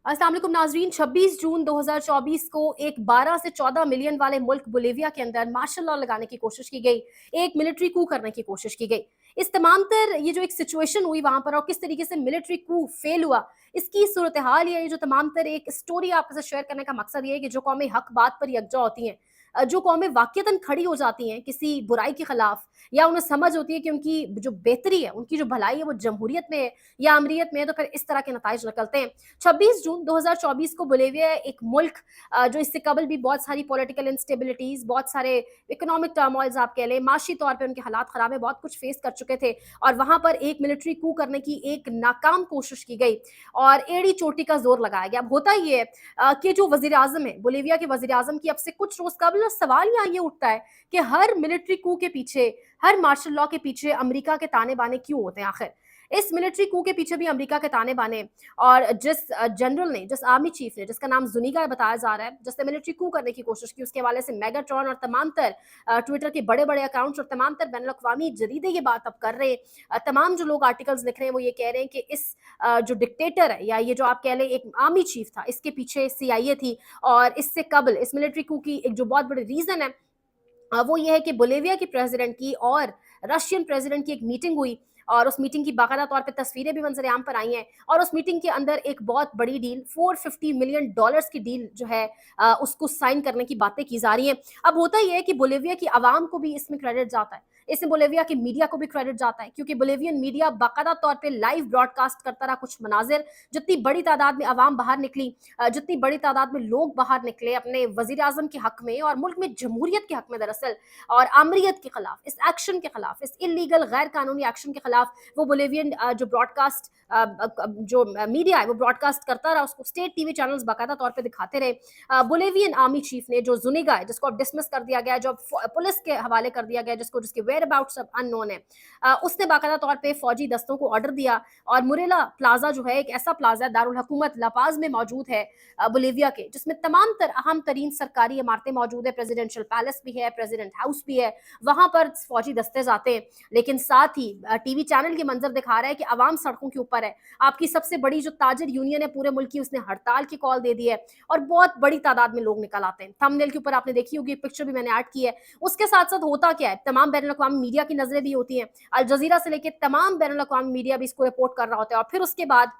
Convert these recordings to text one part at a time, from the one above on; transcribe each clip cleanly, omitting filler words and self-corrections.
अस्सलाम वालेकुम नाजरीन। 26 जून 2024 को एक 12 से 14 मिलियन वाले मुल्क बोलीविया के अंदर मार्शल लॉ लगाने की कोशिश की गई, एक मिलिट्री कू करने की कोशिश की गई। इस तमाम तर ये जो एक सिचुएशन हुई वहां पर और किस तरीके से मिलिट्री कू फेल हुआ, इसकी सूरत हाल ये जो तमाम तर एक स्टोरी आपके साथ शेयर करने का मकसद ये है कि जो कौमें हक बात पर यकजा होती हैं, जो कौमें वाक़यतन खड़ी हो जाती हैं किसी बुराई के खिलाफ, या उन्हें समझ होती है कि उनकी जो बेहतरी है, उनकी जो भलाई है वो जमहूरियत में है या अमरीयत में है, तो फिर इस तरह के नताइज निकलते हैं। 26 जून 2024 को बोलीविया एक मुल्क जो इससे कबल भी बहुत सारी पॉलिटिकल इंस्टेबिलिटीज, बहुत सारे इकोनॉमिक टर्मोइल्स आप कह लें, माशी तौर पे उनके हालात खराब है, बहुत कुछ फेस कर चुके थे, और वहां पर एक मिलिट्री कू करने की एक नाकाम कोशिश की गई और एड़ी चोटी का जोर लगाया गया। अब होता ये है कि जो वजीर आजम है, बोलीविया के वजीर आजम की अब से कुछ रोज कबल सवाल यहाँ ये उठता है कि हर मिलिट्री कू के पीछे, हर मार्शल लॉ के पीछे अमेरिका के ताने बाने क्यों होते हैं आखिर। इस मिलिट्री कू के पीछे भी अमेरिका के ताने बाने, और जिस जनरल ने, जिस आर्मी चीफ ने, जिसका नाम जुनिगा बताया जा रहा है, जिसने मिलिट्री कू करने की कोशिश की, उसके हवाले से मेगाट्रॉन और तमाम तर ट्विटर के बड़े बड़े अकाउंट्स और तमाम तर बैनुल अक़वामी जरीदे ये बात अब कर रहे हैं। तमाम जो लोग आर्टिकल्स लिख रहे हैं वो ये कह रहे हैं कि इस जो डिक्टेटर है, या ये जो आप कह लें एक आर्मी चीफ था, इसके पीछे CIA थी। और इससे कबल इस मिलिट्री कू की एक जो बहुत बड़ी रीजन है वो ये है कि बोलीविया की प्रेसिडेंट की और रशियन प्रेसिडेंट की एक मीटिंग हुई, और उस मीटिंग की बाकायदा तौर पे तस्वीरें भी मंजर-ए-आम पर आई हैं, और उस मीटिंग के अंदर एक बहुत बड़ी डील, $450 मिलियन की डील जो है उसको साइन करने की बातें की जा रही हैं। अब होता ये है कि बोलीविया की आवाम को भी इसमें क्रेडिट जाता है, इसमें बोलीविया की मीडिया को भी क्रेडिट जाता है, क्योंकि बोलीवियन मीडिया बाकायदा तौर पे लाइव ब्रॉडकास्ट करता रहा कुछ मनाजिर। जितनी बड़ी तादाद में आवाम बाहर निकली, जितनी बड़ी तादाद में लोग बाहर निकले अपने वजीर आजम के हक में और मुल्क में जमहूरियत के हक में दरअसल, और आमरीत के खिलाफ, इस एक्शन के खिलाफ, इस इलीगल गैर कानूनी एक्शन के खिलाफ, वो बोलीवियन जो ब्रॉडकास्ट जो मीडिया है वो ब्रॉडकास्ट करता रहा, उसको स्टेट TV चैनल्स बाकायदा तौर पे दिखाते रहे। बोलीवियन आर्मी चीफ ने, जो जुनिगा है, जिसको अब डिसमिस कर दिया गया, जो पुलिस के हवाले कर दिया गया, जिसको जिसके वेयर अबाउट्स अब अननोन है, उसने बाकायदा तौर पे फौजी दस्तों को ऑर्डर दिया, और मुरेला प्लाजा जो है एक ऐसा प्लाजा है दारुल हुकूमत लापाज में मौजूद है बोलीविया के, जिसमें तमाम तर अहम तरीन सरकारी इमारतें मौजूद है, प्रेसिडेंशियल पैलेस भी है, प्रेसिडेंट हाउस भी है, वहां पर फौजी दस्ते जाते हैं। लेकिन साथ ही TV चैनल के मंजर दिखा रहा है कि आवाम सड़कों के ऊपर है। आपकी सबसे बड़ी जो ताजर यूनियन है पूरे मुल्क की, उसने हड़ताल की कॉल दे दी है, और बहुत बड़ी तादाद में लोग निकल आते हैं। थंबनेल के ऊपर आपने देखी होगी, पिक्चर भी मैंने ऐड की है। उसके साथ साथ होता क्या है, तमाम बैनुल अक़वामी मीडिया की नजरें भी होती हैं, अल जजीरा से लेकर तमाम बैनुल अक़वामी मीडिया भी इसको रिपोर्ट कर रहा होता है, और फिर उसके बाद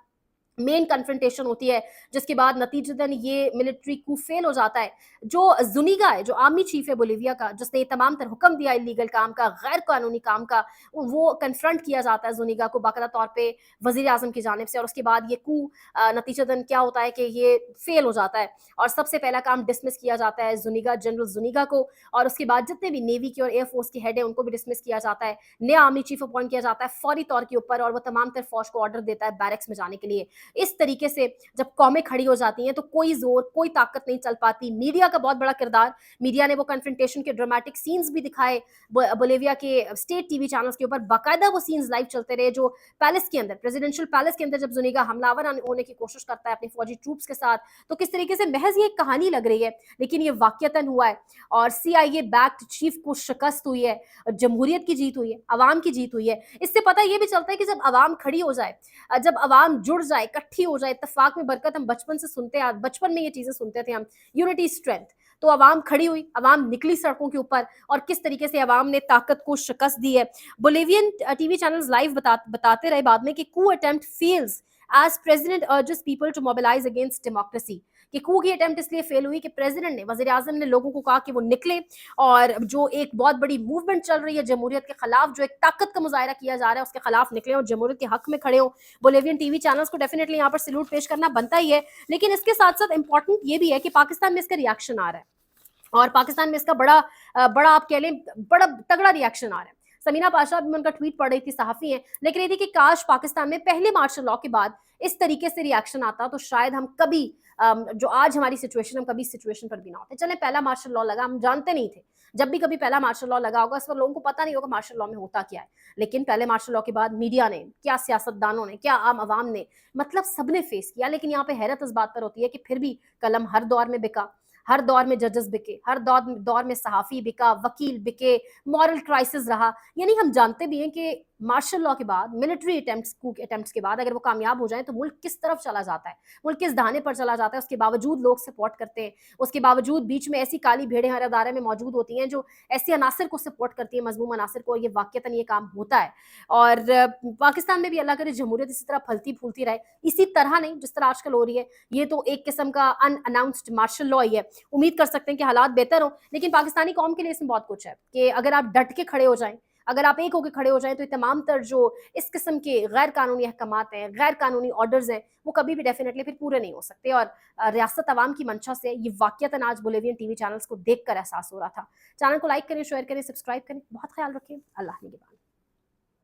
मेन कन्फ्रंटेशन होती है, जिसके बाद नतीजतन ये मिलिट्री कू फेल हो जाता है। जो जुनिगा है, जो आर्मी चीफ है बोलीविया का, जिसने तमाम तर हुक्म दिया इलीगल काम का, गैर कानूनी काम का, वो कन्फ्रंट किया जाता है जुनिगा को बाकायदा तौर पे वजीर आजम की जानिब से, और उसके बाद ये कू नतीजतन क्या होता है कि ये फेल हो जाता है, और सबसे पहला काम डिसमिस किया जाता है जुनिगा, जनरल जुनिगा को, और उसके बाद जितने भी नेवी के और एयरफोर्स के हेड है उनको भी डिसमिस किया जाता है। नया आर्मी चीफ अपॉइंट किया जाता है फौरी तौर के ऊपर, और वो तमाम तर फौज को ऑर्डर देता है बैरक्स में जाने के लिए। इस तरीके से जब कौमें खड़ी हो जाती हैं तो कोई जोर, कोई ताकत नहीं चल पाती। मीडिया का बहुत बड़ा किरदार, मीडिया ने वो कन्फ्रंटेशन के ड्रामेटिक सीन्स भी दिखाए बोलीविया के स्टेट TV चैनल्स के ऊपर, बाकायदा वो सीन्स लाइव चलते रहे, जो पैलेस के अंदर, प्रेसिडेंशियल पैलेस के अंदर जब जुनिगा हमलावर होने की कोशिश करता है अपनी फौजी ट्रूप्स के साथ, तो किस तरीके से महज ये एक कहानी लग रही है, लेकिन ये वाकयतन हुआ है, और CIA बैक्ड चीफ को शिकस्त हुई है, जमहूरियत की जीत हुई है, अवाम की जीत हुई है। इससे पता ये भी चलता है कि जब अवाम खड़ी हो जाए, जब अवाम जुड़ जाए, इकट्ठी हो जाए, इत्तेफाक में बरकत, हम बचपन से सुनते हैं, बचपन में ये चीजें सुनते थे हम, यूनिटी स्ट्रेंथ। तो अवाम खड़ी हुई, अवाम निकली सड़कों के ऊपर, और किस तरीके से अवाम ने ताकत को शिकस्त दी है। बोलीवियन TV चैनल्स लाइव बताते रहे बाद में कि coup attempt fails as president urges people to mobilise against democracy, कि कू की अटेम्प्ट इसलिए फेल हुई कि प्रेसिडेंट ने, वजीर आजम ने लोगों को कहा कि वो निकले, और जो एक बहुत बड़ी मूवमेंट चल रही है जमहूरियत के खिलाफ, जो एक ताकत का मुजाहरा किया जा रहा है, उसके खिलाफ निकले और जमहूरियत के हक में खड़े हो। बोलीवियन TV चैनल्स को डेफिनेटली यहाँ पर सैल्यूट पेश करना बनता ही है, लेकिन इसके साथ साथ इंपॉर्टेंट ये भी है कि पाकिस्तान में इसका रिएक्शन आ रहा है, और पाकिस्तान में इसका बड़ा आप कह लें बड़ा तगड़ा रिएक्शन आ रहा है। समीना पाशा भी, मैं उनका ट्वीट पढ़ रही थी, सहाफी हैं, लिख रही थी कि काश पाकिस्तान में पहले मार्शल लॉ के बाद इस तरीके से रिएक्शन आता तो शायद हम कभी जो आज हमारी सिचुएशन, हम कभी इस सिचुएशन पर भी ना होते। चले पहला मार्शल लॉ लगा, हम जानते नहीं थे, जब भी कभी पहला मार्शल लॉ लगा होगा इस पर लोगों को पता नहीं होगा मार्शल लॉ में होता क्या है, लेकिन पहले मार्शल लॉ के बाद मीडिया ने क्या, सियासतदानों ने क्या, आम आवाम ने, मतलब सबने फेस किया। लेकिन यहाँ पे हैरत इस बात पर होती है कि फिर भी कलम हर दौर में बिका, हर दौर में जजेस बिके, हर दौर में सहाफ़ी बिका, वकील बिके, मॉरल क्राइसिस रहा। यानी हम जानते भी हैं कि मार्शल लॉ के बाद, मिलिट्री अटेम्प्ट्स, कूक अटेम्प्ट्स के बाद अगर वो कामयाब हो जाएं तो मुल्क किस तरफ चला जाता है, मुल्क किस दहाने पर चला जाता है। उसके बावजूद लोग सपोर्ट करते हैं, उसके बावजूद बीच में ऐसी काली भेड़ें हर अदारे में मौजूद होती हैं जो ऐसे अनासर को सपोर्ट करती है, मजमूम अनासर को। ये वाकयातन ये काम होता है। और पाकिस्तान में भी अल्लाह करे जमहूरियत इसी तरह फलती फूलती रहे, इसी तरह नहीं जिस तरह आजकल हो रही है। ये तो एक किस्म का अनअनाउंस्ड मार्शल लॉ ही है। उम्मीद कर सकते हैं कि हालात बेहतर हो, लेकिन पाकिस्तानी कौम के लिए इसमें बहुत कुछ है कि अगर आप डट के खड़े हो जाएं, अगर आप एक होकर खड़े हो जाएं, तो ये तमाम तर जो इस किस्म के गैर कानूनी अहकामात हैं, गैर कानूनी ऑर्डर्स हैं, वो कभी भी डेफिनेटली फिर पूरे नहीं हो सकते। और रियासत अवाम की मंशा से ये वाकयातन आज बोलेवियन टीवी चैनल्स को देख कर एहसास हो रहा था। चैनल को लाइक करें, शेयर करें, सब्सक्राइब करें। बहुत ख्याल रखें। अल्लाह निगहबान।